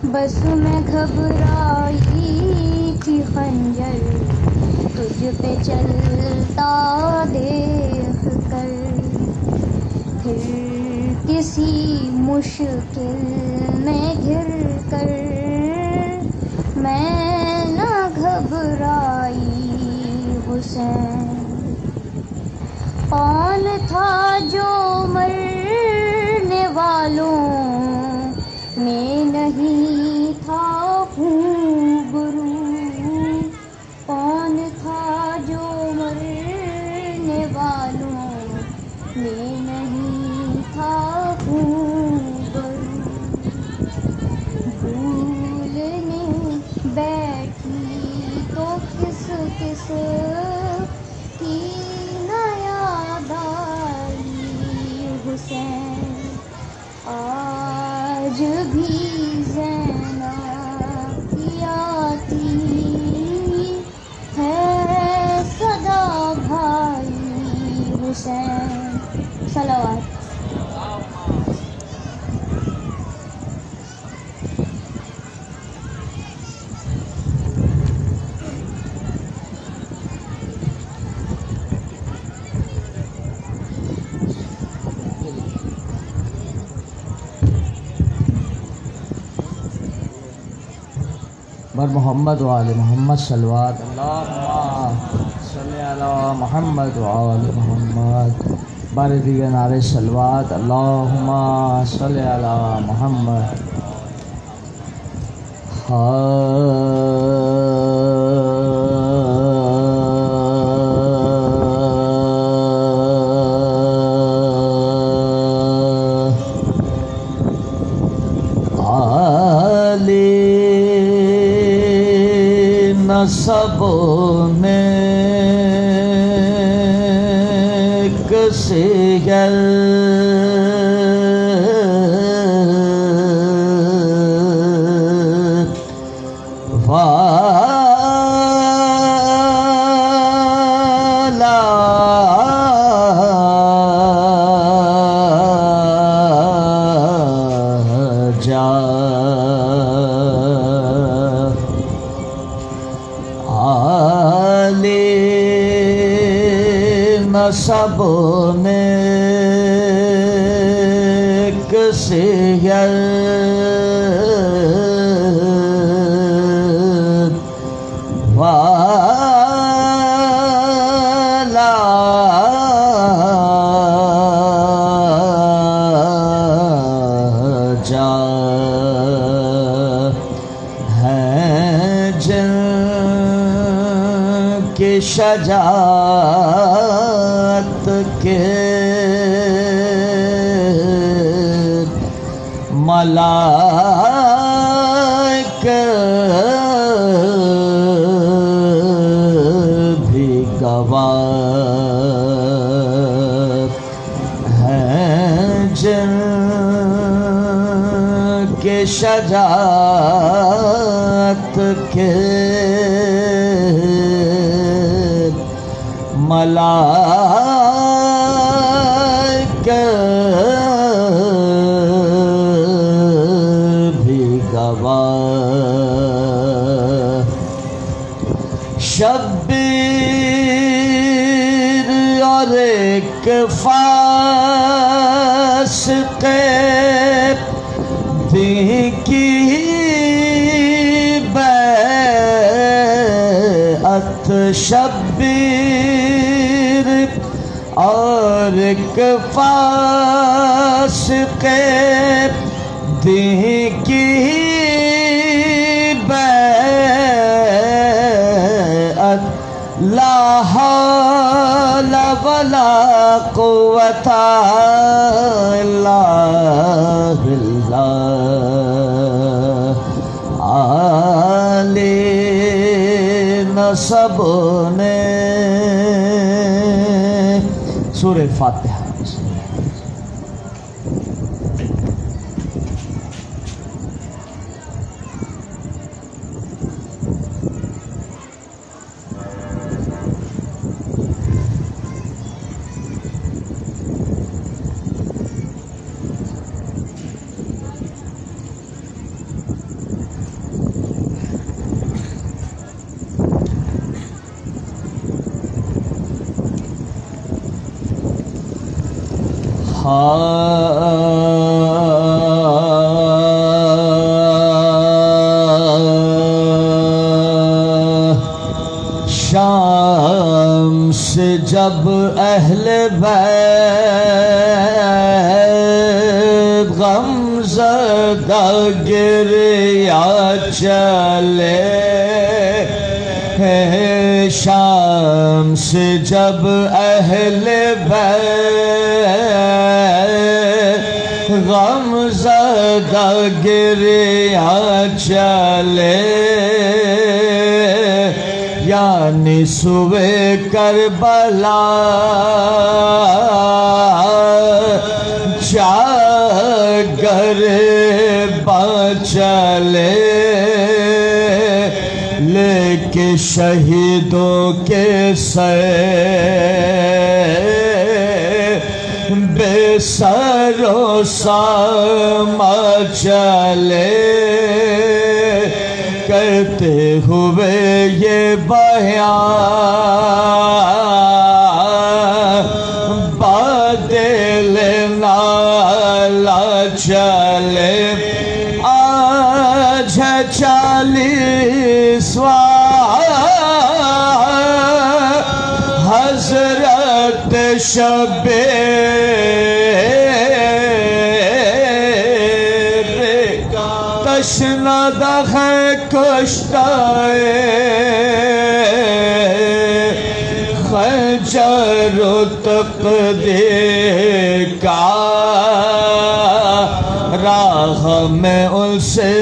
بس میں گھبرائی تھی خنجر تجھ پہ چلتا دیکھ کر، پھر کسی مشکل میں گر کر میں نہ گھبرائی حسین۔ کون تھا جو مرنے والوں میں نہیں تھا خوبرو؟ کون تھا جو مرنے والوں میں نہیں تھا خوبرو؟ بھولنے بیٹھی تو کس کس کی نہ یاد آئی حسین؟ آج بھی زینب کی آتی ہے صدا بھائی حسین۔ صلوات۔ بر محمد و آل محمد صلوات۔ اللہم صلی علی محمد و آل محمد۔ بار دیگر نعرے صلوات۔ اللہم صلی علی محمد۔ سب میں کسی گل والا جا سب میں کسی گل والا جا ہے جن کی شجاعت کے ملائکہ بھی گواہ ہیں، جن کے شجاعت کے ملائکہ بھی گواہ۔ شبیر اور ایک فاسق دین کی بیعت، شبیر اور ایک فاسق دین کی بیعت، لا حول ولا قوة الا باللہ۔ عالم سب نے سورہ فاتحہ۔ شام سے جب اہل بیت غم زدہ گریا چلے، شام سے جب اہل بیت غم زدہ گریا چلے، یعنی سوئے کربلا جاگر چلے، لے کے شہیدوں کے سر بے سر و ساما چلے، کرتے ہوئے یہ بیان بادل نالا چلے، آج ہے 40واں حضرت شبیر، تشنہ دخ کشتائے خنجر و تقدیر کا، راہ میں ان سے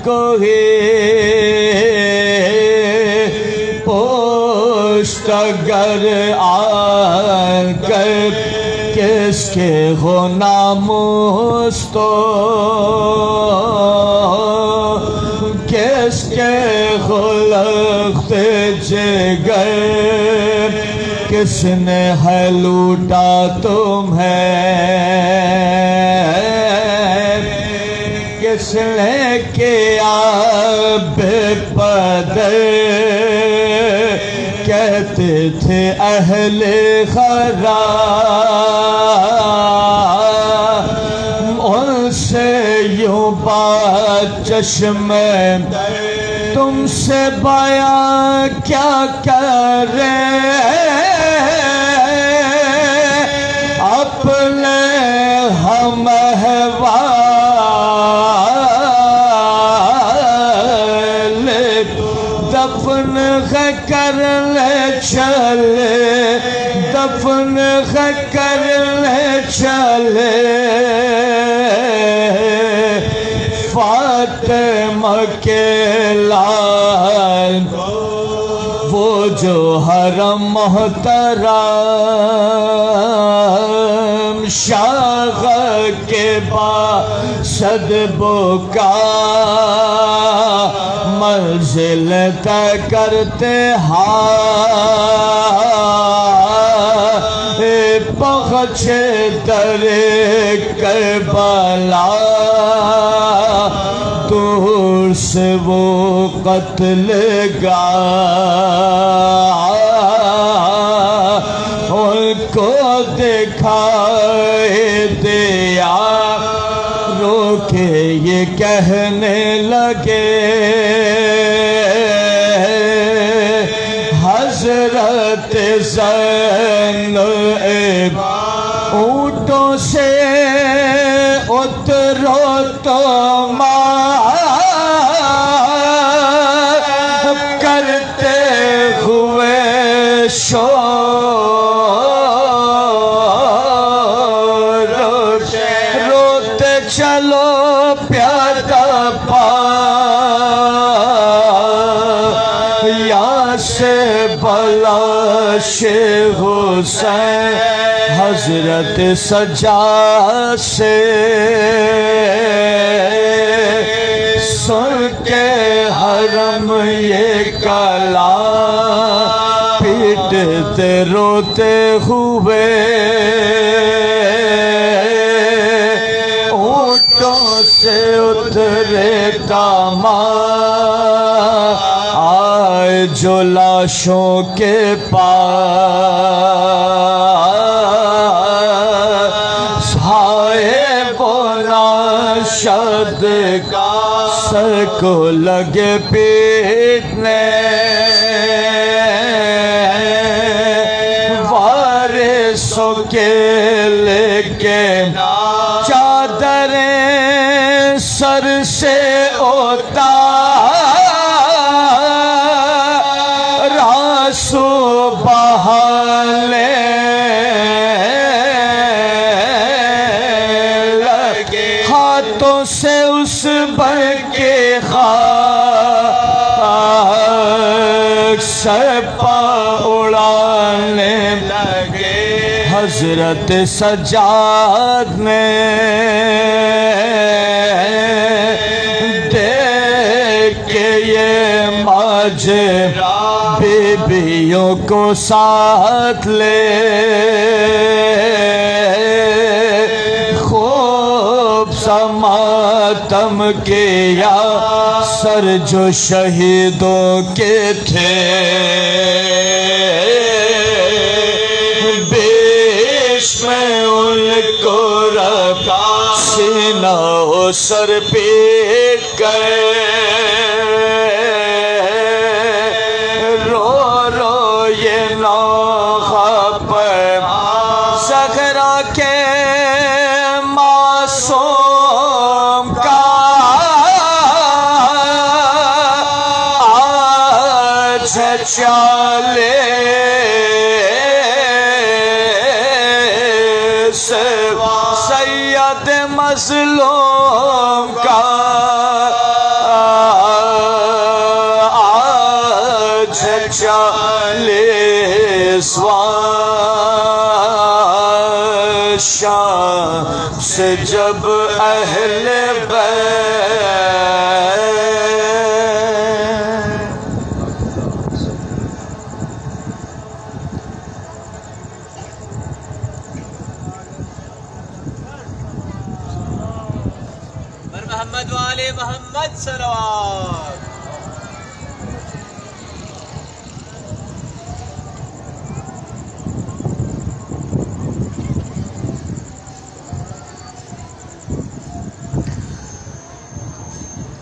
کوئی پوشت اگر آن کر کس کے ہو ناموس تو کس کے ہو لخت جگر، کس نے ہے لوٹا تمہیں، کس نے کیا بے پدر، کہتے تھے اہل خراب، ان سے یوں بات چشم تم سے بیان کیا کرے، اپنے ہم احوال دفن کر لے چلے، دفن کر لے چلے، فاطمہ کے لال وہ جو حرم محترم، شاہ کے باسد بکا منزل طے کرتے پہنچے در کربلا، دور سے وہ قتل گاہ ان کو دکھائے دیا، رو کے یہ کہنے لگے، حضرت زینب اونٹوں سے اترو تو کرتے ہوئے شور، روتے چلو پیادہ یہاں سے بلاش حسین حضرت سجاد سے، سن کے حرم یہ کلام پیٹتے روتے ہوئے، اونٹوں سے اترے داماد آئے جو لاشوں کے پاس، کا سر کو لگے پیٹنے وارثوں کے لے کے چادریں سر سے اتار آنسو بہانے لگے ہاتھوں سے اس بر کے خاک سر پا اڑانے لگے حضرت سجاد نے دیکھ کے یہ ماجرا بیویوں کو ساتھ لے خوب سا ماتم کیا سر جو شہیدوں کے تھے بیش میں ان کو رکھا سینہ و سر پیٹ گئے رو رو یہ نوحہ پر زہرا کے معصوم کا آج ہے 40 سید مظلوم کا آج ہے 40واں شام سے جب اہل بیت محمد والے محمد صلوات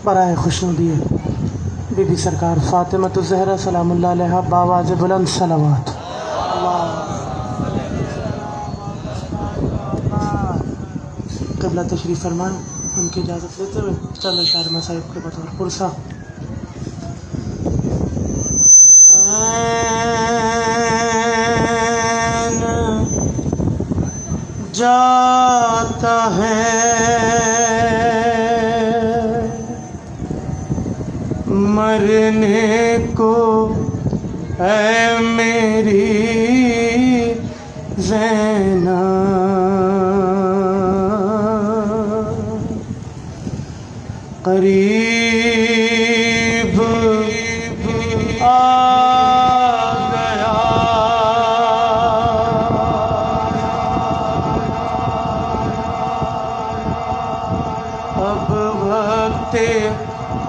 برائے خوشنودی بی بی سرکار فاطمہ الزہرا سلام اللہ علیہا باواز بلند صلوات قبلہ تشریف فرمائیں ان کی اجازت لیتے ہوئے چند اشعار مصائب کے بطور پرسہ جاتا ہے مرنے کو اے میری زینب قریب آ گیا اب وقت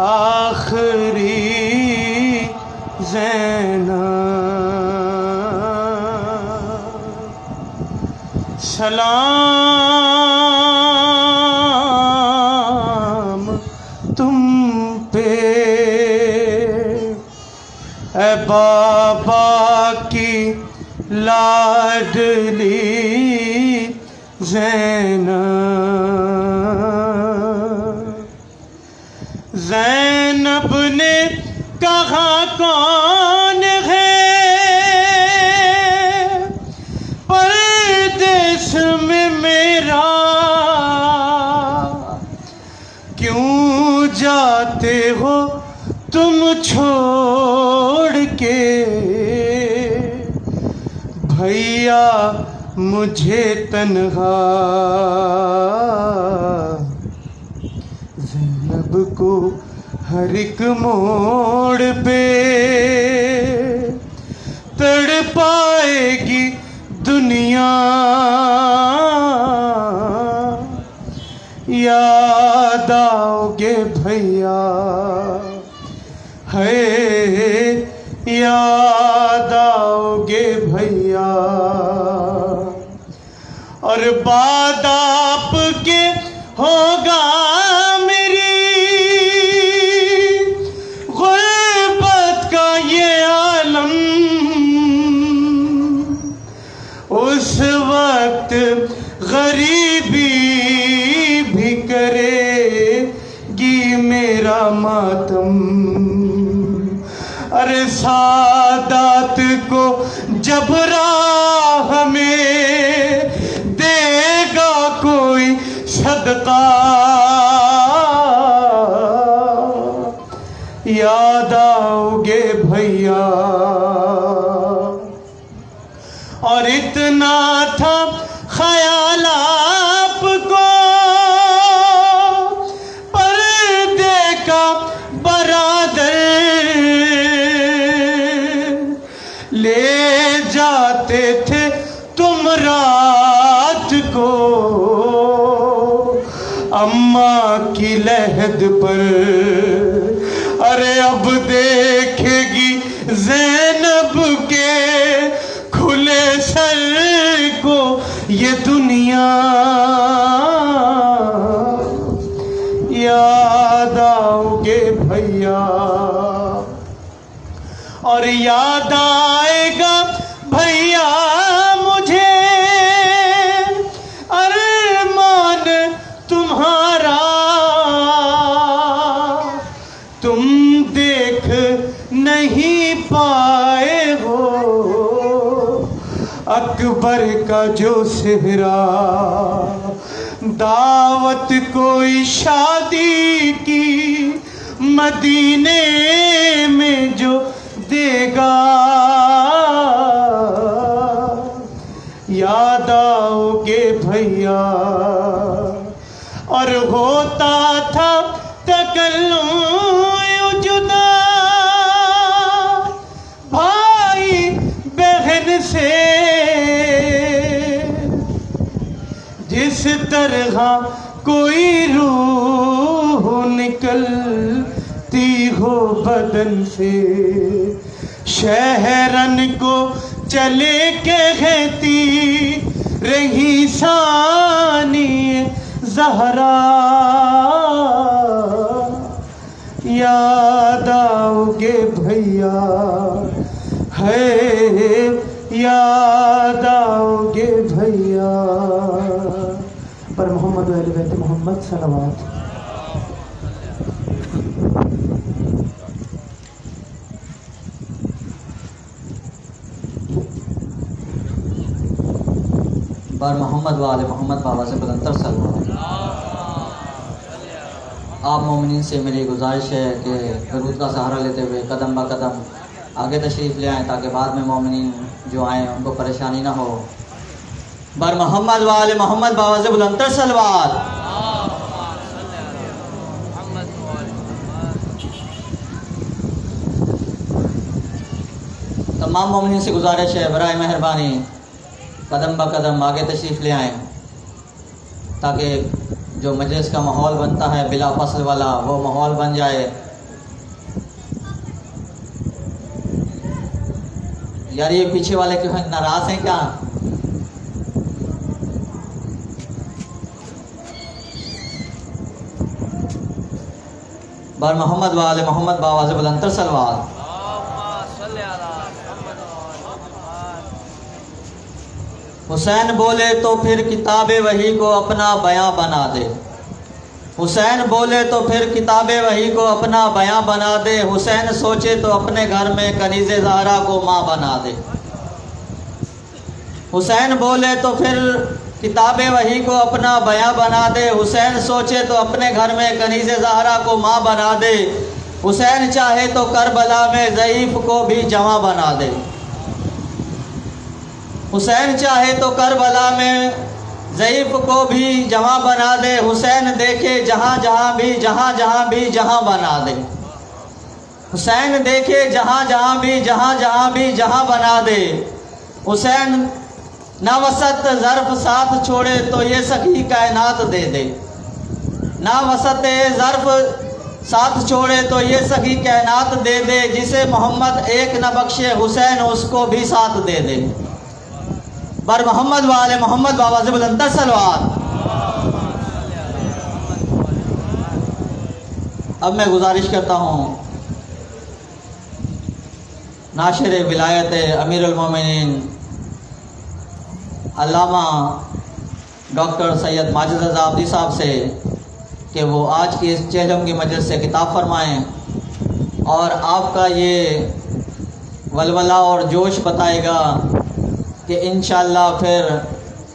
آخری زینب سلام تم پہ اے بابا کی لاڈلی زینب زینب نے کہا کون ہے پردیس میں میرا کیوں جاتے ہو تم چھوڑ کے بھیا مجھے تنہا زینب کو ہر ایک موڑ پہ تڑ پائے گی دنیا یاد آؤ گے بھیا ہے یاد آؤ گے بھیا اور بعد آپ کے ہوگا میری میرا ماتم. ارے سادات کو جب راہ میں دے گا کوئی صدقہ یاد آؤ گے بھیا. اور اتنا تھا خیال آپ کو پردے کا برادر لے جاتے تھے تم رات کو اماں کی لحد پر. ارے اب دیکھے گی زینب کے کھلے سر کو یہ دنیا. یاد آؤ گے بھیا اور یاد آئے گا بھیا مجھے ارمان تمہارا. تم دیکھ نہیں پائے ہو اکبر کا جو صحرا. دعوت کوئی شادی کی مدینے میں جو دے گا یاد آؤ گے بھیا. اور ہوتا تھا تکلم جدا بھائی بہن سے جس طرح کوئی روح نکلتی ہو بدن سے. شہرن کو چلے کہتی رہی ثانی زہرا. یاد آؤ گے بھیا ہے یاد آؤ گے بھیا. پر محمد و اہل بیت محمد صلوات. پر محمد و آل محمد بابا سے بلندر صلوات. آپ مومنین سے میری گزارش ہے کہ درود کا سہارا لیتے ہوئے قدم با قدم آگے تشریف لے آئیں تاکہ بعد میں مومنین جو آئیں ان کو پریشانی نہ ہو. بر محمد و آل محمد بابا سے بلندر صلوات. تمام مومنین سے گزارش ہے برائے مہربانی قدم با قدم آگے تشریف لے آئیں تاکہ جو مجلس کا ماحول بنتا ہے بلا فصل والا وہ ماحول بن جائے. یار یہ پیچھے والے کیوں ناراض ہیں کیا؟ بر محمد و آل محمد بآواز بلندتر صلوات. حسین بولے تو پھر کتاب وحی کو اپنا بیاں بنا دے. حسین بولے تو پھر کتاب وحی کو اپنا بیاں بنا دے. حسین سوچے تو اپنے گھر میں کنیز زہرا کو ماں بنا دے. حسین بولے تو پھر کتاب وحی کو اپنا بیاں بنا دے. حسین سوچے تو اپنے گھر میں کنیز زہرا کو ماں بنا دے. حسین چاہے تو کربلا میں ضعیف کو بھی جواں بنا دے. حسین چاہے تو کربلا میں ضعیف کو بھی جواں بنا دے. حسین دیکھے جہاں جہاں بھی جہاں جہاں بھی جہاں بنا دے. حسین دیکھے جہاں جہاں بھی جہاں جہاں بھی جہاں بنا دے. حسین نہ وسط ظرف ساتھ چھوڑے تو یہ سخی کائنات دے دے. نہ وسط ظرف ساتھ چھوڑے تو یہ سخی کائنات دے دے. جسے محمد ایک نہ بخشے حسین اس کو بھی ساتھ دے دے. بر محمد و آل محمد بآواز بلندتر صلوات. اب میں گزارش کرتا ہوں ناشر ولایت امیر المومنین علامہ ڈاکٹر سید ماجد رضا عابدی صاحب سے کہ وہ آج کی اس چہلم کی مجلس سے خطاب فرمائیں اور آپ کا یہ ولولہ اور جوش بتائے گا کہ انشاءاللہ پھر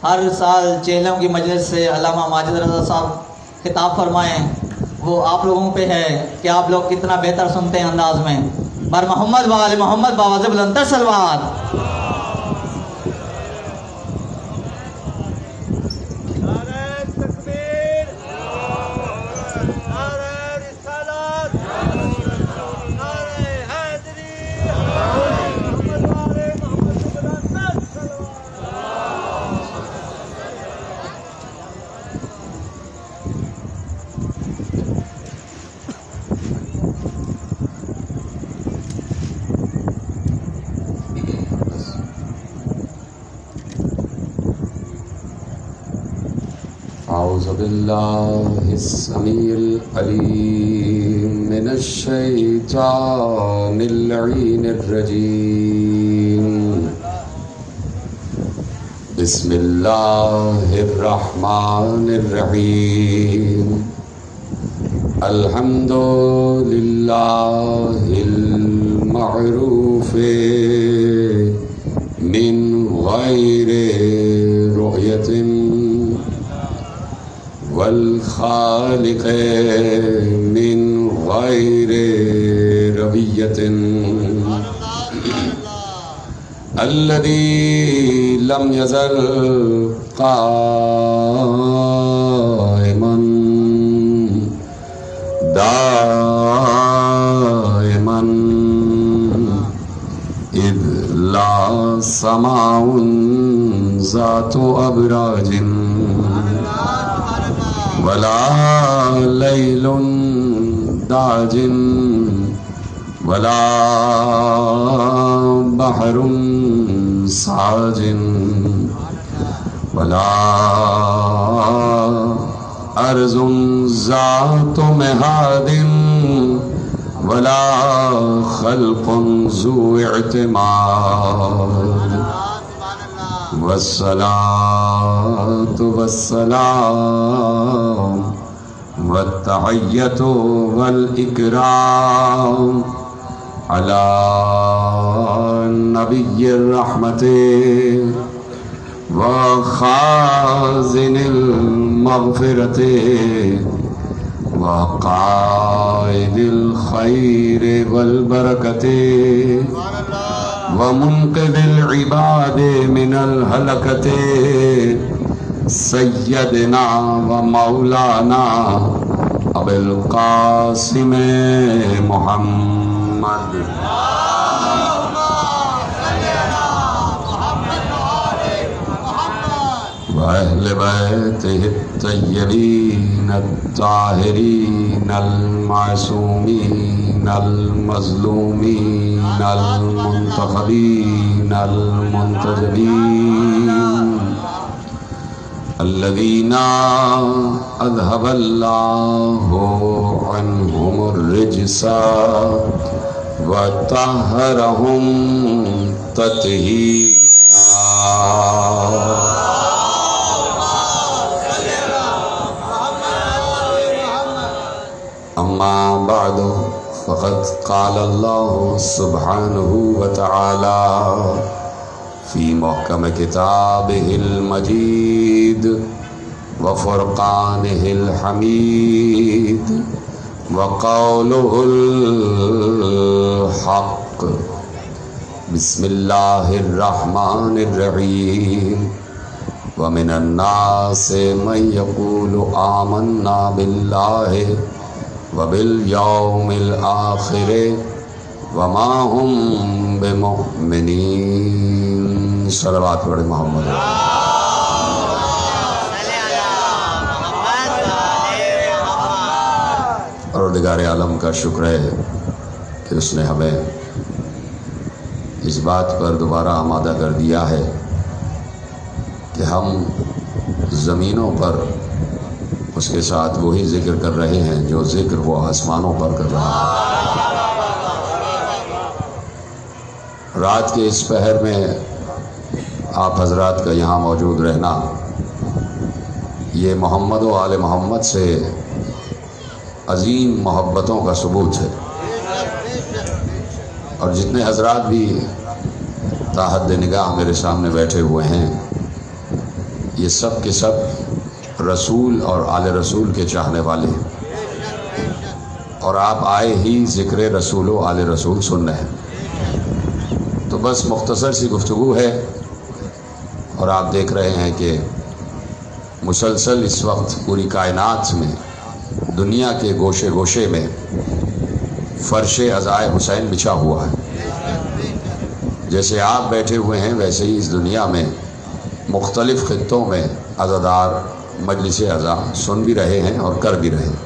ہر سال چہلم کی مجلس سے علامہ ماجد رضا صاحب خطاب فرمائیں، وہ آپ لوگوں پہ ہے کہ آپ لوگ کتنا بہتر سنتے ہیں انداز میں۔ بر محمد و آل محمد باواز بلندر صلوات۔ أعوذ بالله السميع العليم من الشيطان اللعين الرجيم بسم الله الرحمن الرحيم الحمد لله المعروف من غير رؤية والخالق من غير ربية الذي لم يزل قائما دائما إذ لا سماء ذات أبراج ولا ليل داج ولا بحر ساج ولا أرض ذات مهاد ولا خلق ذو اعتماد والصلاة والسلام والتحية والإكرام على نبي الرحمة وخازن المغفرة وقائد الخير والبركة ومنقذ العباد من الهلكة سيدنا ومولانا أبي القاسم محمد وأهل بيته الطيبين الطاهرين المعصومين المظلومين المنتخبين المنتجبين الذين أذهب الله عنهم الرجس وطهرهم تطهيرا أما بعد فقد قال الله سبحانه وتعالى في محكم كتابه المجيد وفرقانه الحميد وقوله الحق بسم الله الرحمن الرحيم ومن الناس من يقول آمنا بالله وباليوم الآخر وما هم بمؤمنين صلوات پڑھیں محمد پروردگار عالم کا شکر ہے کہ اس نے ہمیں اس بات پر دوبارہ آمادہ کر دیا ہے کہ ہم زمینوں پر اس کے ساتھ وہی ذکر کر رہے ہیں جو ذکر وہ آسمانوں پر کر رہا ہے۔ رات کے اس پہر میں آپ حضرات کا یہاں موجود رہنا یہ محمد و آل محمد سے عظیم محبتوں کا ثبوت ہے. اور جتنے حضرات بھی تاحد نگاہ میرے سامنے بیٹھے ہوئے ہیں، یہ سب کے سب رسول اور آل رسول کے چاہنے والے ہیں. اور آپ آئے ہی ذکر رسول و آل رسول سن رہے ہیں. تو بس مختصر سی گفتگو ہے. اور آپ دیکھ رہے ہیں کہ مسلسل اس وقت پوری کائنات میں، دنیا کے گوشے گوشے میں فرش عزائے حسین بچھا ہوا ہے. جیسے آپ بیٹھے ہوئے ہیں ویسے ہی اس دنیا میں مختلف خطوں میں عزادار مجلس عزا سن بھی رہے ہیں اور کر بھی رہے ہیں.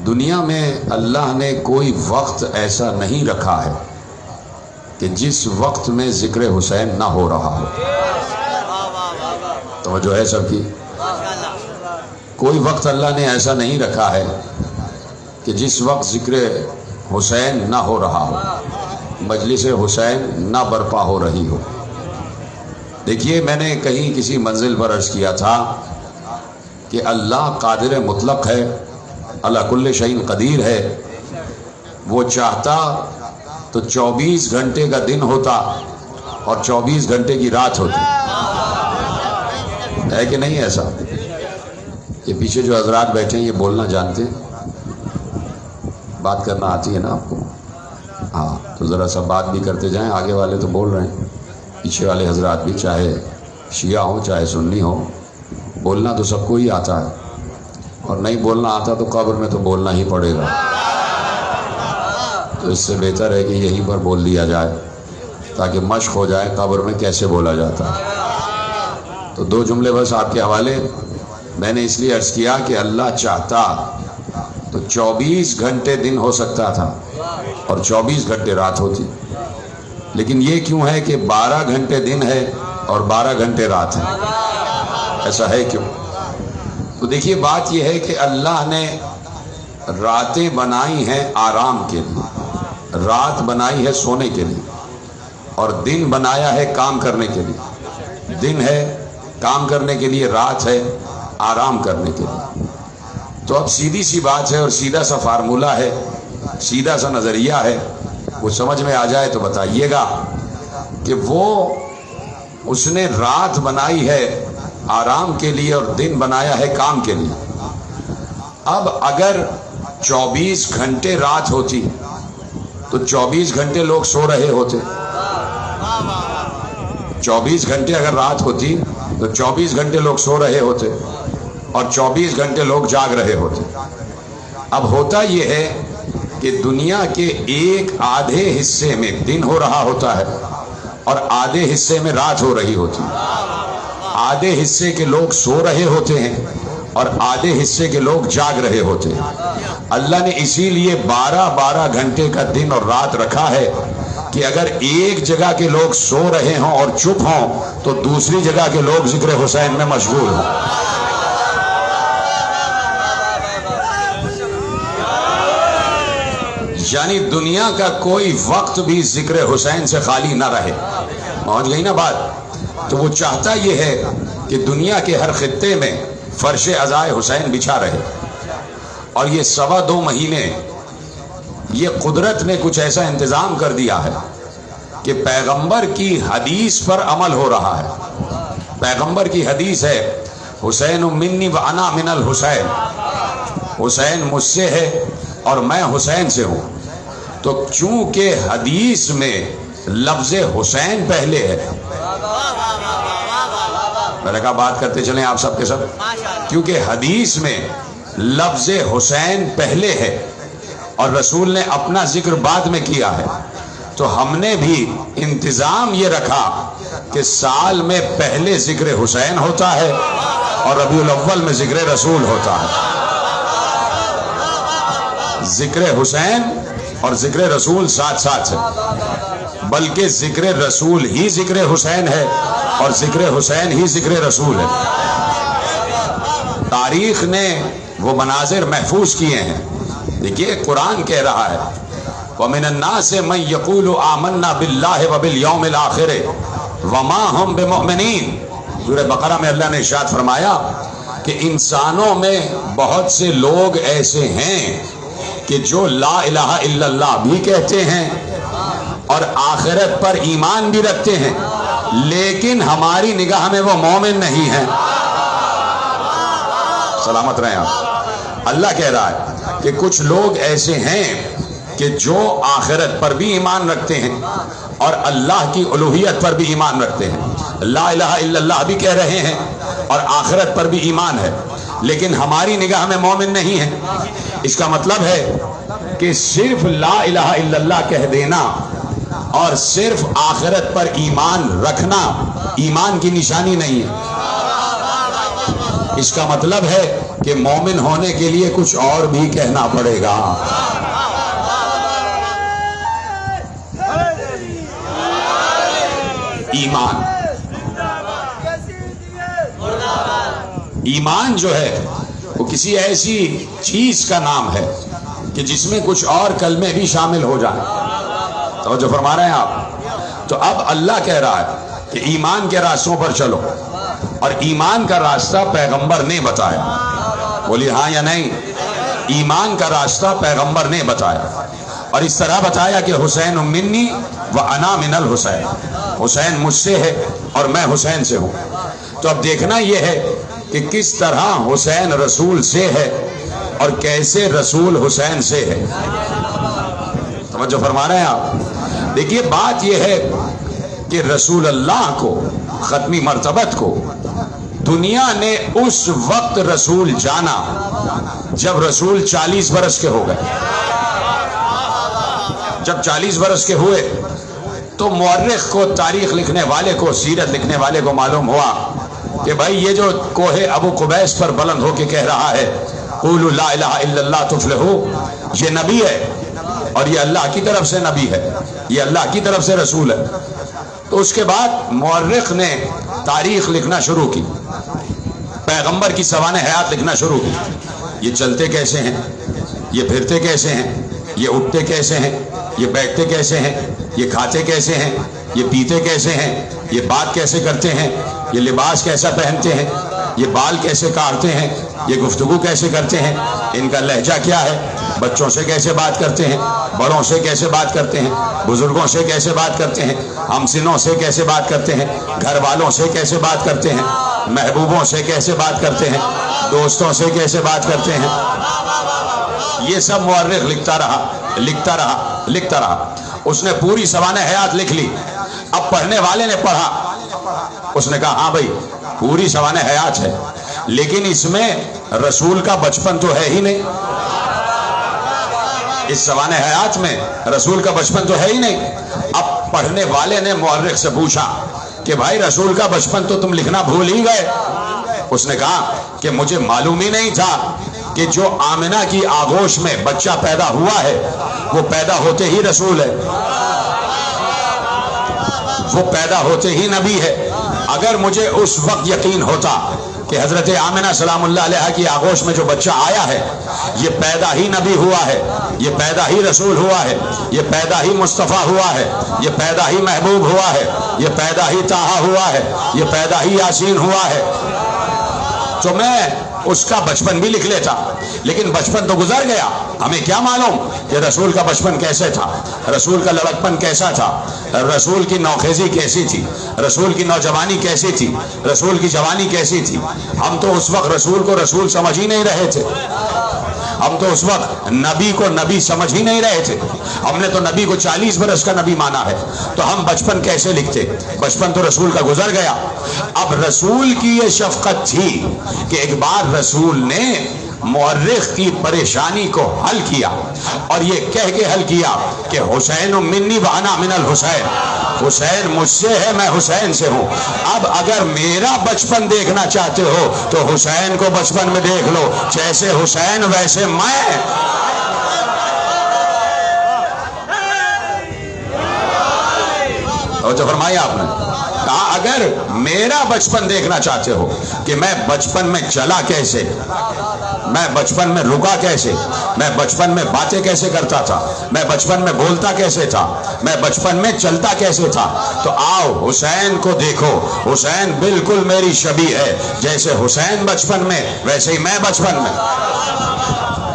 دنیا میں اللہ نے کوئی وقت ایسا نہیں رکھا ہے کہ جس وقت میں ذکر حسین نہ ہو رہا ہو. توجہ ہے سب کی؟ کوئی وقت اللہ نے ایسا نہیں رکھا ہے کہ جس وقت ذکر حسین نہ ہو رہا ہو، مجلس حسین نہ برپا ہو رہی ہو. دیکھیے، میں نے کہیں کسی منزل پر عرض کیا تھا کہ اللہ قادر مطلق ہے، اللہ کل شیء قدیر ہے. وہ چاہتا تو 24 گھنٹے کا دن ہوتا اور 24 گھنٹے کی رات ہوتی. ہے کہ نہیں ایسا؟ یہ پیچھے جو حضرات بیٹھے ہیں یہ بولنا جانتے ہیں، بات کرنا آتی ہے نا آپ کو؟ ہاں، تو ذرا سا بات بھی کرتے جائیں. آگے والے تو بول رہے ہیں، پیچھے والے حضرات بھی، چاہے شیعہ ہوں چاہے سنی ہوں، بولنا تو سب کو ہی آتا ہے. اور نہیں بولنا آتا تو قبر میں تو بولنا ہی پڑے گا. تو اس سے بہتر ہے کہ یہیں پر بول دیا جائے تاکہ مشق ہو جائے قبر میں کیسے بولا جاتا ہے. تو 2 جملے بس آپ کے حوالے. میں نے اس لیے عرض کیا کہ اللہ چاہتا تو 24 گھنٹے دن ہو سکتا تھا اور 24 گھنٹے رات ہوتی. لیکن یہ کیوں ہے کہ 12 گھنٹے دن ہے اور 12 گھنٹے رات ہے؟ ایسا ہے کیوں؟ تو دیکھیے، بات یہ ہے کہ اللہ نے راتیں بنائی ہیں آرام کے لیے، رات بنائی ہے سونے کے لیے، اور دن بنایا ہے کام کرنے کے لیے. دن ہے کام کرنے کے لیے، رات ہے آرام کرنے کے لیے. تو اب سیدھی سی بات ہے اور سیدھا سا فارمولہ ہے، سیدھا سا نظریہ ہے. وہ سمجھ میں آ جائے تو بتائیے گا کہ وہ اس نے رات بنائی ہے آرام کے لیے اور دن بنایا ہے کام کے لیے. اب اگر 24 گھنٹے رات ہوتی تو 24 گھنٹے لوگ سو رہے ہوتے. 24 گھنٹے اگر رات ہوتی تو 24 گھنٹے لوگ سو رہے ہوتے اور 24 گھنٹے لوگ جاگ رہے ہوتے. اب ہوتا یہ ہے کہ دنیا کے ایک آدھے حصے میں دن ہو رہا ہوتا ہے اور آدھے حصے میں رات ہو رہی ہوتی. آدھے حصے کے لوگ سو رہے ہوتے ہیں اور آدھے حصے کے لوگ جاگ رہے ہوتے ہیں. اللہ نے اسی لیے 12 گھنٹے کا دن اور رات رکھا ہے کہ اگر ایک جگہ کے لوگ سو رہے ہوں اور چپ ہوں تو دوسری جگہ کے لوگ ذکر حسین میں مشغول ہوں. یعنی دنیا کا کوئی وقت بھی ذکر حسین سے خالی نہ رہے. پہنچ گئی نا بات؟ تو وہ چاہتا یہ ہے کہ دنیا کے ہر خطے میں فرش عزائے حسین بچھا رہے. اور یہ 2.25 مہینے یہ قدرت نے کچھ ایسا انتظام کر دیا ہے کہ پیغمبر کی حدیث پر عمل ہو رہا ہے. پیغمبر کی حدیث ہے، حسین منی و انا من الحسین، حسین مجھ سے ہے اور میں حسین سے ہوں. تو چونکہ حدیث میں لفظ حسین پہلے ہے، میں نے کہا بات کرتے چلیں آپ سب کے سب، کیونکہ حدیث میں لفظ حسین پہلے ہے اور رسول نے اپنا ذکر بعد میں کیا ہے، تو ہم نے بھی انتظام یہ رکھا کہ سال میں پہلے ذکر حسین ہوتا ہے اور ربیع الاول میں ذکر رسول ہوتا ہے. ذکر حسین اور ذکر رسول ساتھ ساتھ ہے، بلکہ ذکر رسول ہی ذکر حسین ہے اور ذکر حسین ہی ذکر رسول ہے. تاریخ نے وہ مناظر محفوظ کیے ہیں. دیکھیے قرآن کہہ رہا ہے وَمِنَ النَّاسِ مَن يَقُولُ آمَنَّا بِاللَّهِ وَبِالْيَوْمِ الْآخِرِ وَمَا هُمْ بِمُؤْمِنِينَ. سورہ بقرہ میں اللہ نے ارشاد فرمایا کہ انسانوں میں بہت سے لوگ ایسے ہیں کہ جو لا الہ الا اللہ بھی کہتے ہیں اور آخرت پر ایمان بھی رکھتے ہیں، لیکن ہماری نگاہ میں وہ مومن نہیں ہیں۔ سلامت رہیں آپ۔ اللہ کہہ رہا ہے کہ کچھ لوگ ایسے ہیں کہ جو آخرت پر بھی ایمان رکھتے ہیں اور اللہ کی الوہیت پر بھی ایمان رکھتے ہیں، لا الہ الا اللہ بھی کہہ رہے ہیں اور آخرت پر بھی ایمان ہے، لیکن ہماری نگاہ میں مومن نہیں ہے۔ اس کا مطلب ہے کہ صرف لا الہ الا اللہ کہہ دینا اور صرف آخرت پر ایمان رکھنا ایمان کی نشانی نہیں ہے۔ اس کا مطلب ہے کہ مومن ہونے کے لیے کچھ اور بھی کہنا پڑے گا۔ ایمان، ایمان جو ہے وہ کسی ایسی چیز کا نام ہے کہ جس میں کچھ اور کلمے بھی شامل ہو جائیں۔ توجہ فرما رہے ہیں آپ؟ تو اب اللہ کہہ رہا ہے کہ ایمان کے راستوں پر چلو، اور ایمان کا راستہ پیغمبر نے بتایا۔ بولی ہاں یا نہیں؟ ایمان کا راستہ پیغمبر نے بتایا، اور اس طرح بتایا کہ حسین منی و انا من الحسین، حسین مجھ سے ہے اور میں حسین سے ہوں۔ تو اب دیکھنا یہ ہے کہ کس طرح حسین رسول سے ہے اور کیسے رسول حسین سے ہے۔ توجہ فرما رہے ہیں آپ؟ دیکھیے بات یہ ہے کہ رسول اللہ کو، ختمی مرتبت کو، دنیا نے اس وقت رسول جانا جب رسول 40 برس کے ہو گئے۔ جب 40 برس کے ہوئے تو مورخ کو، تاریخ لکھنے والے کو، سیرت لکھنے والے کو معلوم ہوا کہ بھائی یہ جو کوہ ابو قبیس پر بلند ہو کے کہہ رہا ہے قولوا لا الہ الا اللہ تفلحوا، یہ نبی ہے اور یہ اللہ کی طرف سے نبی ہے، یہ اللہ کی طرف سے رسول ہے۔ تو اس کے بعد مورخ نے تاریخ لکھنا شروع کی، پیغمبر کی سوانح حیات لکھنا شروع کی۔ یہ چلتے کیسے ہیں، یہ پھرتے کیسے ہیں، یہ اٹھتے کیسے ہیں، یہ بیٹھتے کیسے ہیں، یہ کھاتے کیسے ہیں، یہ پیتے کیسے ہیں، یہ بات کیسے کرتے ہیں، یہ لباس کیسا پہنتے ہیں، یہ بال کیسے کاٹتے ہیں، یہ گفتگو کیسے کرتے ہیں، ان کا لہجہ کیا ہے، بچوں سے کیسے بات کرتے ہیں، بڑوں سے کیسے بات کرتے ہیں، بزرگوں سے کیسے بات کرتے ہیں، ہمسنوں سے کیسے بات کرتے ہیں، گھر والوں سے کیسے بات کرتے ہیں، محبوبوں سے کیسے بات کرتے ہیں، دوستوں سے کیسے بات کرتے ہیں۔ یہ سب مورخ لکھتا رہا لکھتا رہا لکھتا رہا۔ اس نے پوری سوانح حیات لکھ لی۔ اب پڑھنے والے نے پڑھا، اس نے کہا ہاں بھائی پوری سوانح حیات ہے، لیکن اس میں رسول کا بچپن تو ہے ہی نہیں۔ اس سوانح حیات میں رسول کا بچپن تو ہے ہی نہیں۔ اب پڑھنے والے نے مورخ سے پوچھا کہ بھائی رسول کا بچپن تو تم لکھنا بھول ہی گئے۔ اس نے کہا کہ مجھے معلوم ہی نہیں تھا کہ جو آمنہ کی آغوش میں بچہ پیدا ہوا ہے وہ پیدا ہوتے ہی رسول ہے، وہ پیدا ہوتے ہی نبی ہے۔ اگر مجھے اس وقت یقین ہوتا کہ حضرت آمنہ سلام اللہ علیہ کی آغوش میں جو بچہ آیا ہے یہ پیدا ہی نبی ہوا ہے، یہ پیدا ہی رسول ہوا ہے، یہ پیدا ہی مصطفیٰ ہوا ہے، یہ پیدا ہی محبوب ہوا ہے، یہ پیدا ہی طٰہٰ ہوا ہے، یہ پیدا ہی یاسین ہوا ہے، تو میں اس کا بچپن بھی لکھ لیتا۔ لیکن بچپن تو گزر گیا، ہمیں کیا معلوم کہ رسول کا بچپن کیسے تھا، رسول کا لڑکپن کیسا تھا، رسول کی نوخیزی کیسی تھی، رسول کی نوجوانی کیسی تھی، رسول کی جوانی کیسی تھی۔ ہم تو اس وقت رسول کو رسول سمجھ ہی نہیں رہے تھے، ہم تو اس وقت نبی کو نبی سمجھ ہی نہیں رہے تھے۔ ہم نے تو نبی کو 40 برس کا نبی مانا ہے، تو ہم بچپن کیسے لکھتے؟ بچپن تو رسول کا گزر گیا۔ اب رسول کی یہ شفقت تھی کہ ایک بار رسول نے مورخ کی پریشانی کو حل کیا، اور یہ کہہ کے حل کیا کہ حسین منی و انا من الحسین، حسین مجھ سے ہے، میں حسین سے ہوں۔ اب اگر میرا بچپن دیکھنا چاہتے ہو تو حسین کو بچپن میں دیکھ لو، جیسے حسین ویسے میں۔ توجہ فرمائی آپ نے؟ کہا اگر میرا بچپن دیکھنا چاہتے ہو کہ میں بچپن میں چلا کیسے، میں بچپن میں رکا کیسے, میں بچپن میں باتیں کیسے کرتا تھا, میں بچپن میں بولتا کیسے تھا, میں بچپن میں چلتا کیسے تھا. تو آؤ حسین کو دیکھو, حسین بالکل میری شبیہ ہے, جیسے حسین بچپن میں ویسے ہی میں بچپن میں.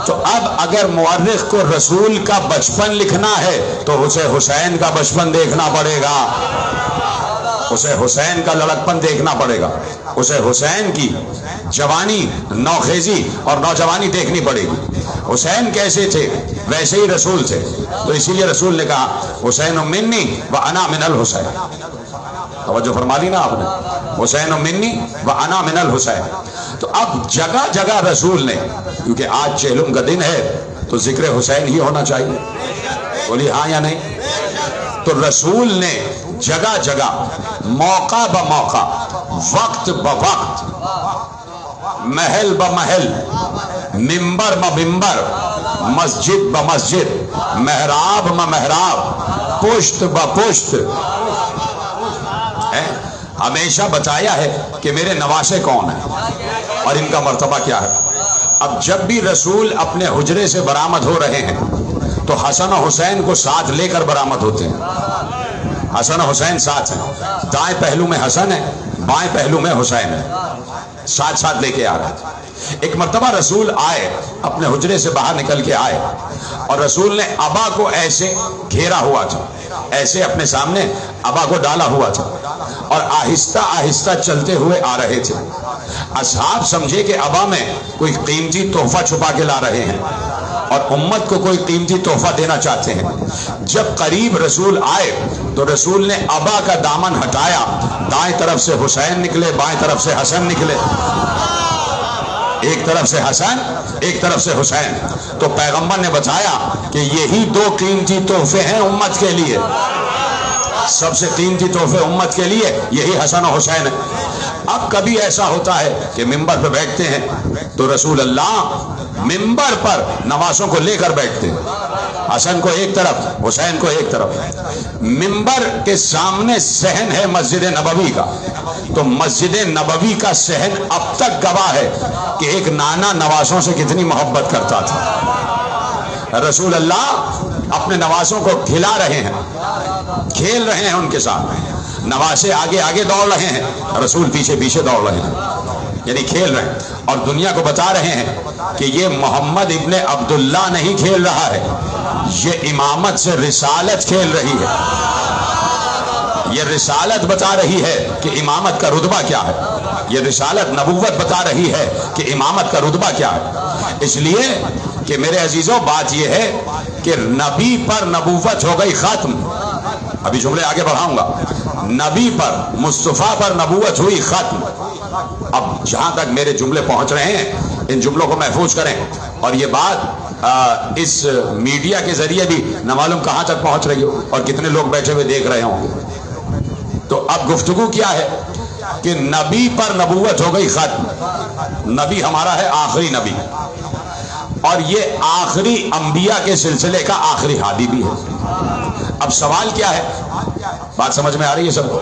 تو اب اگر مورخ کو رسول کا بچپن لکھنا ہے تو اسے حسین کا بچپن دیکھنا پڑے گا, اسے حسین کا لڑکپن دیکھنا پڑے گا, اسے حسین کی جوانی, نوخیزی اور نوجوانی دیکھنی پڑے گی. حسین کیسے تھے ویسے ہی رسول تھے, تو اسی لیے رسول نے کہا حسین منی و انا من الحسین. توجہ فرما لی نا آپ نے, حسین منی و انا من الحسین. تو اب جگہ جگہ رسول نے, کیونکہ آج چہلم کا دن ہے تو ذکر حسین ہی ہونا چاہیے, بولی ہاں یا نہیں. تو رسول نے جگہ جگہ موقع بموقع, وقت بوقت, محل بمحل, منبر بمنبر, مسجد بمسجد, محراب بمحراب, پشت بپشت ہمیشہ بتایا ہے کہ میرے نواسے کون ہیں اور ان کا مرتبہ کیا ہے. اب جب بھی رسول اپنے حجرے سے برآمد ہو رہے ہیں تو حسن و حسین کو ساتھ لے کر برآمد ہوتے ہیں. حسن و حسین ساتھ ہیں, دائیں پہلو میں حسن ہے, بائیں پہلو میں حسین ہے, ساتھ ساتھ لے کے آ رہے ہیں. ایک مرتبہ رسول آئے, اپنے حجرے سے باہر نکل کے آئے, اور رسول نے ابا کو ایسے گھیرا ہوا تھا, ایسے اپنے سامنے ابا کو ڈالا ہوا تھا, اور آہستہ آہستہ چلتے ہوئے آ رہے تھے. اصحاب سمجھے کہ ابا میں کوئی قیمتی تحفہ چھپا کے لا رہے ہیں اور امت کو کوئی قیمتی تحفہ دینا چاہتے ہیں. جب قریب رسول آئے تو رسول نے ابا کا دامن ہٹایا, دائیں طرف سے حسین نکلے, بائیں طرف سے حسن نکلے, ایک طرف سے حسن ایک طرف سے حسین. تو پیغمبر نے بتایا کہ یہی دو قیمتی تحفے ہیں امت کے لیے, سب سے قیمتی تحفے امت کے لیے یہی حسن و حسین ہے. اب کبھی ایسا ہوتا ہے کہ منبر پہ بیٹھتے ہیں تو رسول اللہ منبر پر نواسوں کو لے کر بیٹھتے ہیں, حسن کو ایک طرف, حسین کو ایک طرف. منبر کے سامنے صحن ہے مسجد نبوی کا, تو مسجد نبوی کا صحن اب تک گواہ ہے کہ ایک نانا نواسوں سے کتنی محبت کرتا تھا. رسول اللہ اپنے نواسوں کو کھلا رہے ہیں, کھیل رہے ہیں ان کے ساتھ, نواسے آگے آگے دوڑ رہے ہیں, رسول پیچھے پیچھے دوڑ رہے ہیں, یعنی کھیل رہے ہیں, اور دنیا کو بتا رہے ہیں کہ یہ محمد ابن عبداللہ نہیں کھیل رہا ہے, یہ امامت سے رسالت کھیل رہی ہے. یہ رسالت بتا رہی ہے کہ امامت کا رتبہ کیا ہے, یہ رسالت نبوت بتا رہی ہے کہ امامت کا رتبہ کیا ہے. اس لیے کہ میرے عزیزوں بات یہ ہے کہ نبی پر نبوت ہو گئی ختم. ابھی جملے آگے بڑھاؤں گا. نبی پر, مصطفیٰ پر نبوت ہوئی ختم. اب جہاں تک میرے جملے پہنچ رہے ہیں ان جملوں کو محفوظ کریں, اور یہ بات اس میڈیا کے ذریعے بھی نہ معلوم کہاں تک پہنچ رہی ہو اور کتنے لوگ بیٹھے ہوئے دیکھ رہے ہوں گے. تو اب گفتگو کیا ہے کہ نبی پر نبوت ہو گئی ختم. نبی ہمارا ہے آخری نبی, اور یہ آخری انبیاء کے سلسلے کا آخری ہادی بھی ہے. اب سوال کیا ہے, بات سمجھ میں آ رہی ہے سب کو؟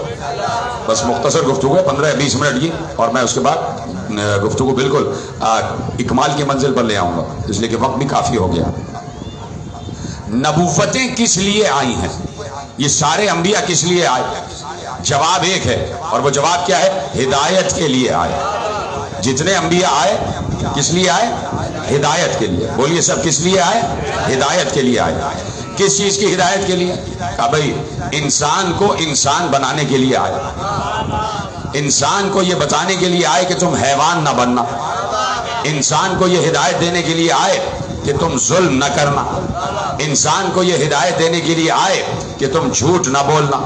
بس مختصر گفتگو ہے, 15-20 منٹ کی, اور میں اس کے بعد گفتگو بالکل اکمال کی منزل پر لے آؤں گا, اس لیے کہ وقت بھی کافی ہو گیا. نبوتیں کس لیے آئی ہیں, یہ سارے انبیاء کس لیے آئے؟ جواب ایک ہے, اور وہ جواب کیا ہے؟ ہدایت کے لیے آئے. جتنے انبیاء آئے کس لیے آئے؟ ہدایت کے لیے. بولیے سب کس لیے آئے؟ ہدایت کے لیے آئے. کس چیز کی ہدایت کے لیے؟ کہا بھائی انسان کو انسان بنانے کے لیے آئے, انسان کو یہ بتانے کے لیے آئے کہ تم حیوان نہ بننا, انسان کو یہ ہدایت دینے کے لیے آئے کہ تم ظلم نہ کرنا, انسان کو یہ ہدایت دینے کے لیے آئے کہ تم جھوٹ نہ بولنا,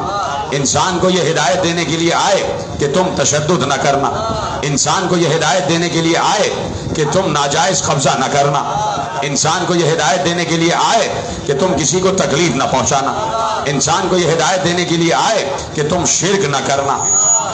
انسان کو یہ ہدایت دینے کے لیے آئے کہ تم تشدد نہ کرنا, انسان کو یہ ہدایت دینے کے لیے آئے کہ تم ناجائز قبضہ نہ کرنا, انسان کو یہ ہدایت دینے کے لیے آئے کہ تم کسی کو تکلیف نہ پہنچانا, انسان کو یہ ہدایت دینے کے لیے آئے کہ تم شرک نہ کرنا,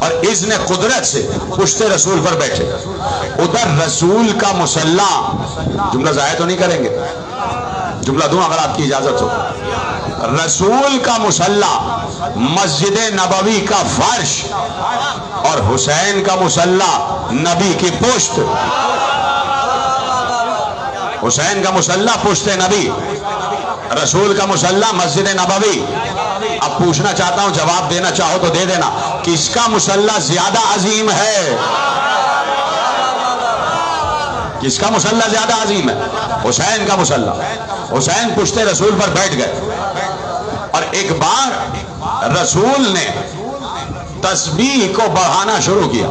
اور اذن قدرت سے پشت رسول پر بیٹھے. ادھر رسول کا مصلی، جملہ ضائع تو نہیں کریں گے، جملہ دوں اگر آپ کی اجازت ہو. رسول کا مصلی مسجد نبوی کا فرش اور حسین کا مصلی نبی کی پشت. حسین کا مصلی پشت نبی، رسول کا مصلی مسجد نبوی. اب پوچھنا چاہتا ہوں، جواب دینا چاہو تو دے دینا، کس کا مصلی زیادہ عظیم ہے؟ کس کا مصلی زیادہ عظیم ہے؟ حسین کا مصلی. حسین پشت رسول پر بیٹھ گئے اور ایک بار رسول نے تسبیح کو بڑھانا شروع کیا.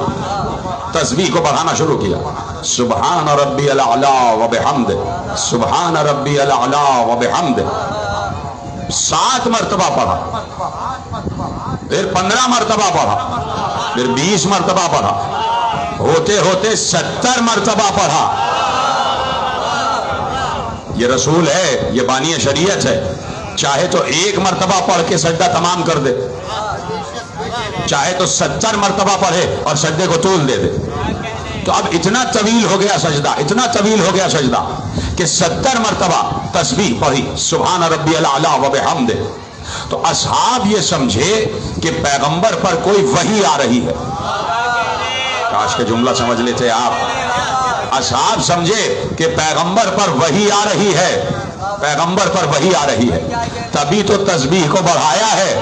تسبیح کو بڑھانا شروع کیا. سبحان ربی الاعلی و بحمدہ، سبحان ربی الاعلی و بحمدہ. 7 مرتبہ پڑھا، پھر 15 مرتبہ پڑھا، پھر 20 مرتبہ پڑھا، ہوتے ہوتے 70 مرتبہ پڑھا. یہ رسول ہے، یہ بانی شریعت ہے. چاہے تو 1 مرتبہ پڑھ کے سجدہ تمام کر دے، چاہے تو 70 مرتبہ پڑھے اور سجدے کو طول دے دے. تو اب اتنا طویل ہو گیا سجدہ، اتنا طویل ہو گیا سجدہ کہ 70 مرتبہ تسبیح پڑھی، سبحان ربی الاعلی و بحمدہ. تو اصحاب یہ سمجھے کہ پیغمبر پر کوئی وحی آ رہی ہے. کاش کے جملہ سمجھ لیتے آپ. اصحاب سمجھے کہ پیغمبر پر وحی آ رہی ہے، پیغمبر پر وحی آ رہی ہے، تبھی تو تسبیح کو بڑھایا ہے.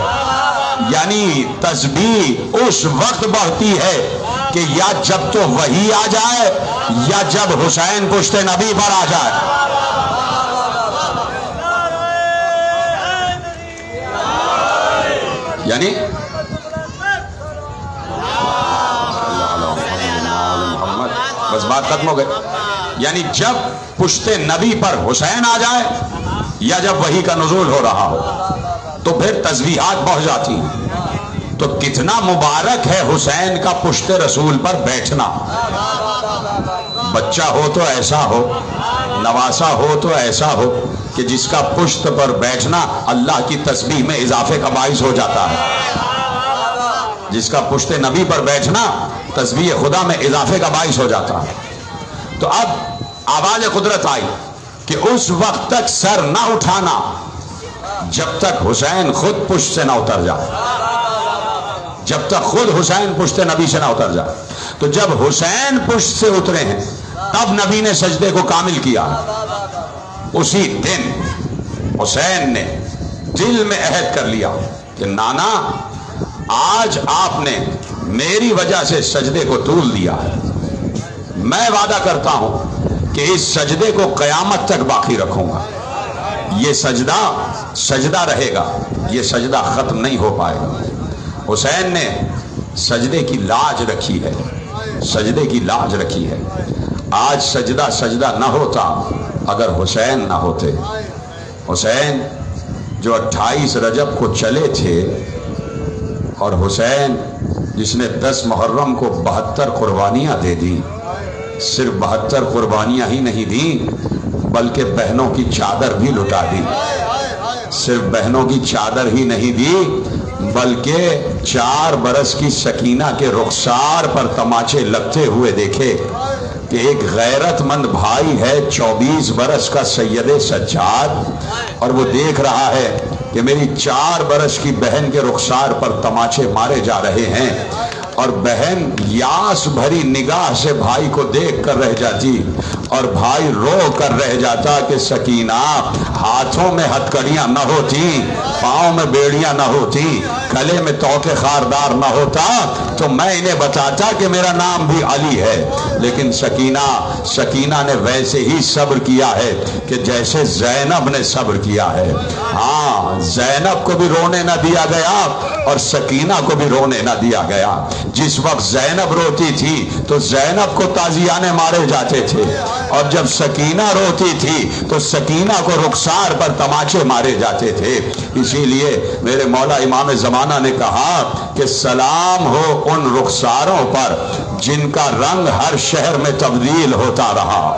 یعنی تسبیح اس وقت بڑھتی ہے کہ یا جب تو وحی آ جائے یا جب حسین پشت نبی پر آ جائے. یعنی بس بات ختم ہو گئی. یعنی جب پشت نبی پر حسین آ جائے یا جب وحی کا نزول ہو رہا ہو تو پھر تسبیحات بڑھ جاتی ہیں. تو کتنا مبارک ہے حسین کا پشت رسول پر بیٹھنا. بچہ ہو تو ایسا ہو، نواسا ہو تو ایسا ہو کہ جس کا پشت پر بیٹھنا اللہ کی تسبیح میں اضافے کا باعث ہو جاتا ہے. جس کا پشت نبی پر بیٹھنا تسبیح خدا میں اضافے کا باعث ہو جاتا ہے. تو اب آواز قدرت آئی کہ اس وقت تک سر نہ اٹھانا جب تک حسین خود پشت سے نہ اتر جائے، جب تک خود حسین پشت نبی سے نہ اتر جائے. تو جب حسین پشت سے اترے ہیں تب نبی نے سجدے کو کامل کیا. اسی دن حسین نے دل میں عہد کر لیا کہ نانا آج آپ نے میری وجہ سے سجدے کو طول دیا ہے، میں وعدہ کرتا ہوں کہ اس سجدے کو قیامت تک باقی رکھوں گا. یہ سجدہ رہے گا، یہ سجدہ ختم نہیں ہو پائے گا. حسین نے سجدے کی لاج رکھی ہے، سجدے کی لاج رکھی ہے. آج سجدہ نہ ہوتا اگر حسین نہ ہوتے. حسین جو 28 رجب کو چلے تھے اور حسین جس نے 10 محرم کو 72 قربانیاں دے دی. صرف 72 قربانیاں ہی نہیں دی بلکہ بہنوں کی چادر بھی لٹا دی. صرف بہنوں کی چادر ہی نہیں دی بلکہ 4 برس کی سکینہ کے رخسار پر تماچے لگتے ہوئے دیکھے کہ ایک غیرت مند بھائی ہے 24 برس کا سید سجاد، اور وہ دیکھ رہا ہے کہ میری 4 برس کی بہن کے رخسار پر تماچے مارے جا رہے ہیں. اور بہن یاس بھری نگاہ سے بھائی کو دیکھ کر رہ جاتی اور بھائی رو کر رہ جاتا کہ سکینہ ہاتھوں میں ہتکڑیاں نہ ہوتی، پاؤں میں بیڑیاں نہ ہوتی، گلے میں توقے خاردار نہ ہوتا تو میں انہیں بتاتا کہ میرا نام بھی علی ہے. لیکن سکینہ نے ویسے ہی صبر کیا ہے کہ جیسے زینب نے صبر کیا ہے. ہاں، زینب کو بھی رونے نہ دیا گیا اور سکینہ کو بھی رونے نہ دیا گیا. جس وقت زینب روتی تھی تو زینب کو تازیانے مارے جاتے تھے، اور جب سکینہ روتی تھی تو سکینہ کو رخسار پر تماچے مارے جاتے تھے. اسی لیے میرے مولا امام زمانہ نے کہا کہ سلام ہو ان رخساروں پر جن کا رنگ ہر شہر میں تبدیل ہوتا رہا.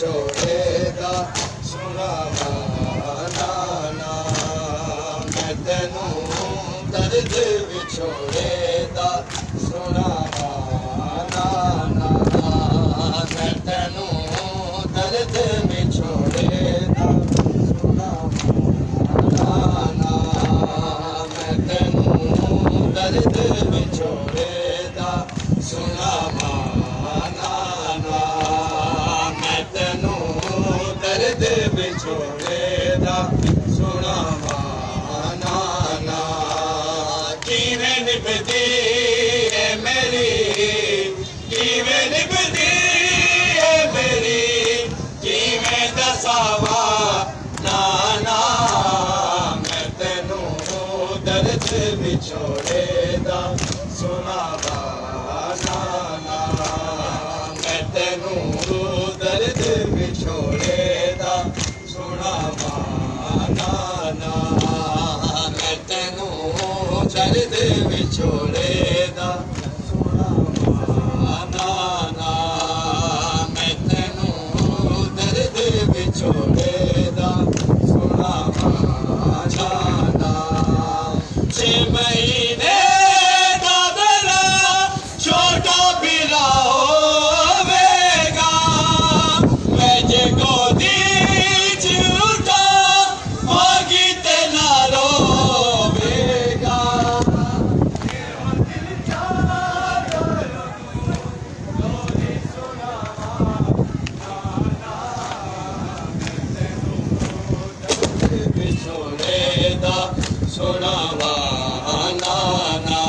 ਵਿਛੋੜੇ ਦਾ ਸੁਣਾਵਾ ਨਾਨਾ ਮੈਂ ਤੈਨੂੰ ਦਰਦ ਵਿਛੋੜੇ ਦਾ ਸੁਣਾਵਾ ਨਾਨਾ ਮੈਂ ਤੈਨੂੰ ਦਰਦ ਵਿਛੋੜੇ ਦਾ ਸੁਣਾਵਾ ਨਾਨਾ ਮੈਂ ਤੈਨੂੰ ਦਰਦ ਵਿਛੋੜੇ ਦਾ ਸੁਣਾਵਾ ਨਾਨਾ ਮੈਂ ਤੈਨੂੰ ਦਰਦ ਵਿਛੋੜੇ ਦਾ ਸੁਣਾਵਾ ਨਾਨਾ ਕਿਵੇਂ ਨਿਭਦੀ ਏ ਮੇਰੀ ਕਿਵੇਂ ਨਿਭਦੀ ਏ ਮੇਰੀ ਕਿਵੇਂ ਦਸਾਵਾ ਨਾਨਾ ਮੈਂ ਤੈਨੂੰ ਦਰਦ ਵਿਛੋੜੇ ਦਾ ਸੁਣਾਵਾ ਨਾਨਾ ਮੈਂ ਤੈਨੂੰ ਦਰਦ ਵਿਛੋੜੇ ਦਾ ਸੁਣਾਵਾ ਨਾਨਾ ਮੈਂ ਤੈਨੂੰ ਦਰਦ ਵਿਛੋੜੇ ਦਾ ਸੁਣਾਵਾ ਨਾਨਾ ਮੈਂ ਤੈਨੂੰ ਦਰਦ ਵਿਛੋੜੇ ਦਾ ਸੁਣਾਵਾ ਨਾਨਾ 6 ਮਹੀਨੇ ਦਾ ਮੇਰਾ ਛੋਟਾ ਵੀਰਾ ਹੋਵੇਗਾ ਮੈਂ ਜੇ ਗੋਦੀ ਚ ਉਠਾ ਹੋਗੀ ਤੇ ਨਾ ਰੋਵੇਗਾ ਵਿਛੋੜੇ ਦਾ ਸੁਣਾਵਾ ਨਾਨਾ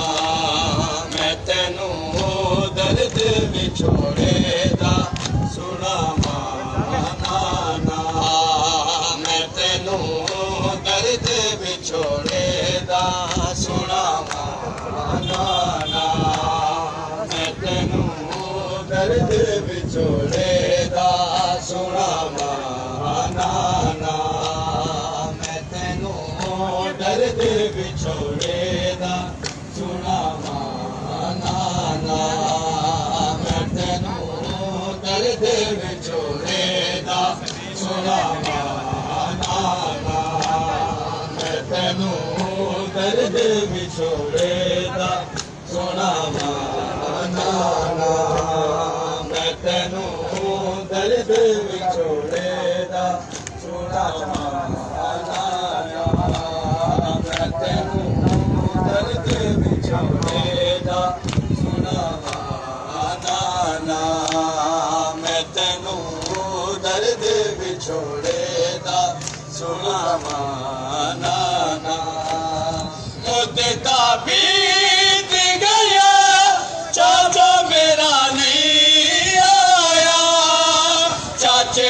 ਮੈਂ ਤੈਨੂੰ ਦਰਦ ਵਿਛੋੜੇ ਦਾ ਸੁਣਾਵਾ ਨਾਨਾ ਮੈਂ ਤੈਨੂੰ ਦਰਦ ਵਿਛੋੜੇ ਦਾ ਸੁਣਾਵਾ ਨਾਨਾ ਮੈਂ ਤੈਨੂੰ ਦਰਦ ਵਿਛੋੜੇ ਦਾ ਸੁਣਾਵਾ ਨਾਨਾ ਮੈਂ ਤੈਨੂੰ ਦਰਦ ਵਿਛੋੜੇ ਦਾ ਸੁਣਾਵਾ ਨਾਨਾ ਮੈਂ ਤੈਨੂੰ ਦਰਦ ਵਿਛੋੜੇ ਦਾ ਸੁਣਾਵਾ ਨਾਨਾ ਮੈਂ ਤੈਨੂੰ ਦਰਦ ਵਿਛੋੜੇ ਦਾ ਸੁਣਾਵਾ ਨਾਨਾ ਮੈਂ ਤੈਨੂੰ ਦਰਦ ਵਿਛੋੜੇ ਦਾ ਸੁਣਾਵਾ ਨਾਨਾ ਮੈਂ ਤੈਨੂੰ ਦਰਦ ਵਿਛੋੜੇ ਦਾ ਸੁਣਾਵਾ ਨਾਨਾ ਮੈਂ ਤੈਨੂੰ ਦਰਦ ਵਿਛੋੜੇ ਦਾ ਸੁਣਾਵਾ ਨਾਨਾ ਉਹਦੇ ਤਾਂ ਬੀਤ ਗਿਆ ਚਾਚਾ ਮੇਰਾ ਨਹੀਂ ਆਇਆ ਚਾਚੇ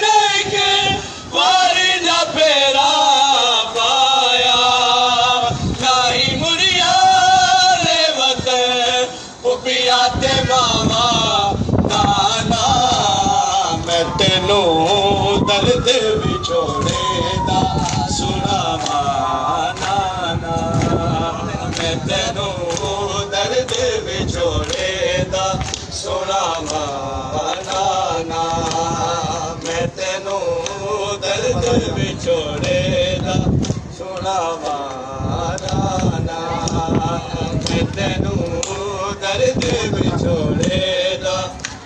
ਨੇ ਕਿ ਵਾਰੀ ਨਾ ਫੇਰਾ ਪਾਇਆ ਨਹੀਂ ਮੁੜਿਆ ਰੇ ਵਤਨ ਪੁੱਪੀਆ ਤੇ ਮਾਵਾ ਨਾਨਾ ਮੈਂ ਤੈਨੂੰ ਦਰਦ ਵਿਛੋੜੇ ਦਾ ਸੁਣਾਵਾ ਨਾਨਾ ਮੈਂ ਤੈਨੂੰ ਦਰਦ ਵਿਛੋੜੇ ਦਾ ਸੁਣਾਵਾ ਨਾਨਾ ਮੈਂ ਤੈਨੂੰ ਦਰਦ ਵਿਛੋੜੇ ਦਾ ਸੁਣਾਵਾ ਨਾਨਾ ਮੈਂ ਤੈਨੂੰ ਦਰਦ ਵਿਛੋੜੇ ਦਾ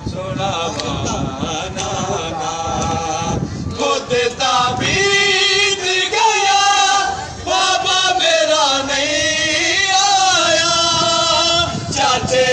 ਸੁਣਾਵਾ ਨਾਨਾ ਉਹਦੇ ਤਾਂ ਬੀਤ ਗਿਆ ਬਾਬਾ ਮੇਰਾ ਨਹੀਂ ਆਇਆ ਚਾਚੇ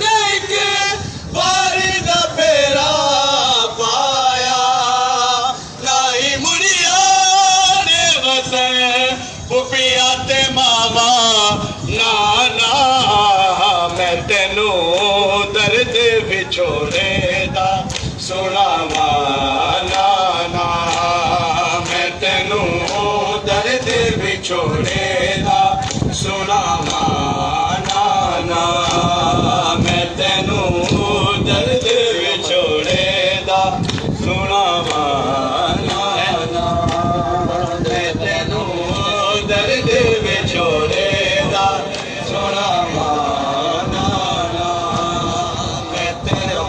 ਨੇ ਕਿ ਵਾਰੀ ਦਾ ਫੇਰਾ ਪਾਇਆ ਨਹੀਂ ਮੁੜਿਆ ਨੇ ਵਸੇ ਪੁੱਪੀਆ ਤੇ ਮਾਵਾ ਨਾਨਾ ਮੈਂ ਤੈਨੂੰ ਦਰਦ ਵਿਛੋੜੇ ਦਾ ਸੁਣਾਵਾ ਨਾਨਾ ਮੈਂ ਤੈਨੂੰ ਦਰਦ ਵਿਛੋੜੇ ਦਾ ਸੁਣਾਵਾ ਨਾਨਾ ਮੈਂ ਤੈਨੂੰ ਦਰਦ ਵਿਛੋੜੇ ਦਾ ਸੁਣਾਵਾ ਨਾਨਾ ਮੈਂ ਤੈਨੂੰ ਦਰਦ ਵਿਛੋੜੇ ਦਾ ਸੁਣਾਵਾ ਨਾਨਾ ਮੈਂ ਤੈਨੂੰ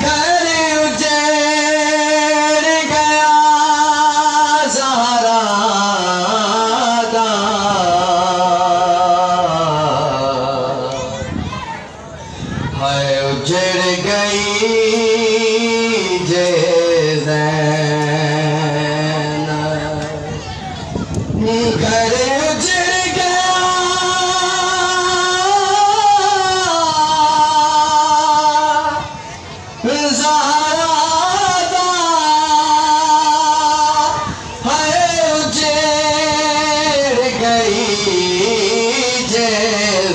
گھر اجڑ گیا زہرا دا، ہائے اجڑ گئی جے زینب، گھر اجڑ گیا زہرا دا، ہائے اجڑ گئی جے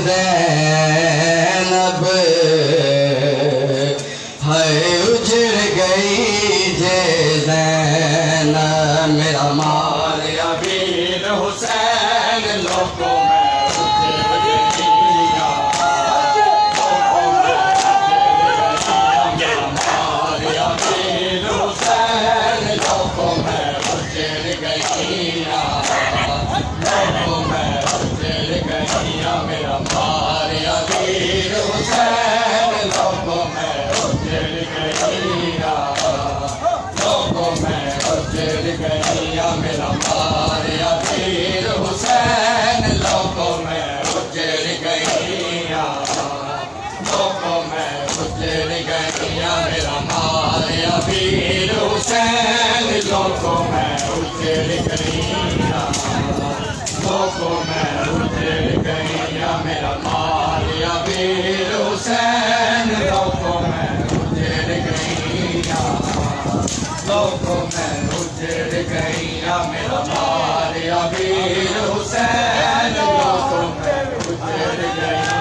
زینب، ہائے اجڑ گئی جے زینب، میرا مال امیر حسین لوگوں میں اجڑ گئی، میرا مال امیر حسین لوگوں میں اجڑ گئی، لوگوں میں اجڑ گئی، میرا مال امیر حسین لوگوں میں اجڑ گئی، لوگوں میں اجڑ گئی، میرا مال امیر حسین لوگوں میں اجڑ گئی، لوگوں میں اجڑ گئی، میرا مال امیر حسین لوگوں میں اجڑ گئی، لوگوں میں اجڑ گئی، میرا مال امیر حسین لوگوں میں اجڑ گئی،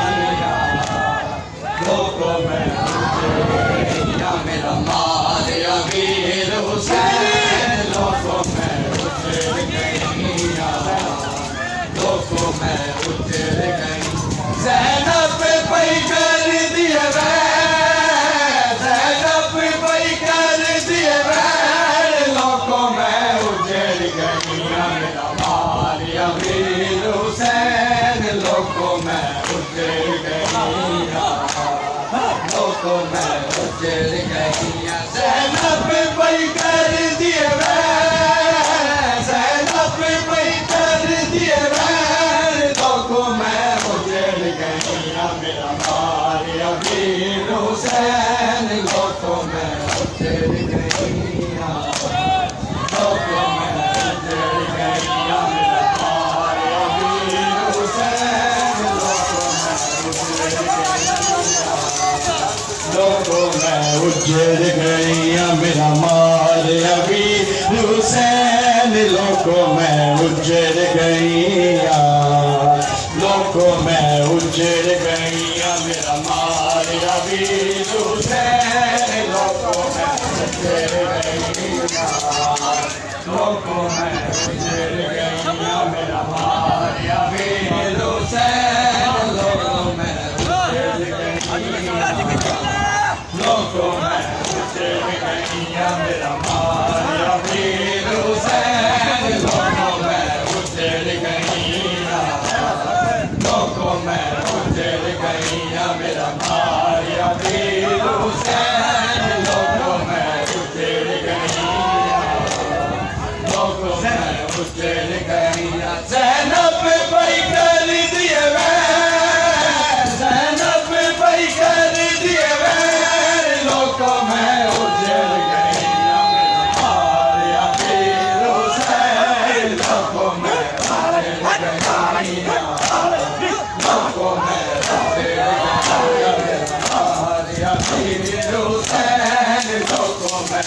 لوگوں میں اجڑ گئی، میرا مال امیر حسین لوگوں میں اجڑ گئی، لوگوں میں اجڑ گئی، زینب پہ کر دیے ویر، زینب پہ کر دیے ویر، لوگوں میں اجڑ گئی، میرا مال امیر حسین لوگوں میں اجڑ گئی، لوگوں میں اجڑ گئی، زینب پہ کر دیے ویر، زینب پہ کر دیے ویر، لوگوں میں اجڑ گئی، میرا مال امیر حسین لوگوں میں اجڑ گئی، لوگوں میں اجڑ گئی، میرا مال امیر حسین لوگوں میں اجڑ گئی، لوگوں میں اجڑ گئی، میرا مال امیر حسین لوگوں میں اجڑ گئی، لوگوں میں اجڑ گئی، میرا مال امیر حسین لوگوں میں اجڑ گئی، لوگوں میں اجڑ گئی، میرا مال امیر حسین لوگوں میں اجڑ گئی، لوگوں میں اجڑ گئی، میرا مال امیر حسین لوگوں میں اجڑ گئی، لوگوں میں اجڑ گئی، میرا مال امیر حسین لوگوں میں اجڑ گئی، لوگوں میں اجڑ گئی، زینب پہ کر دیے ویر، زینب پہ کر دیے ویر، لوگوں میں اجڑ گئی، میرا مال امیر حسین لوگوں میں اجڑ گئی، لوگوں میں اجڑ گئی، میرا مال امیر حسین لوگوں میں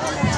Okay.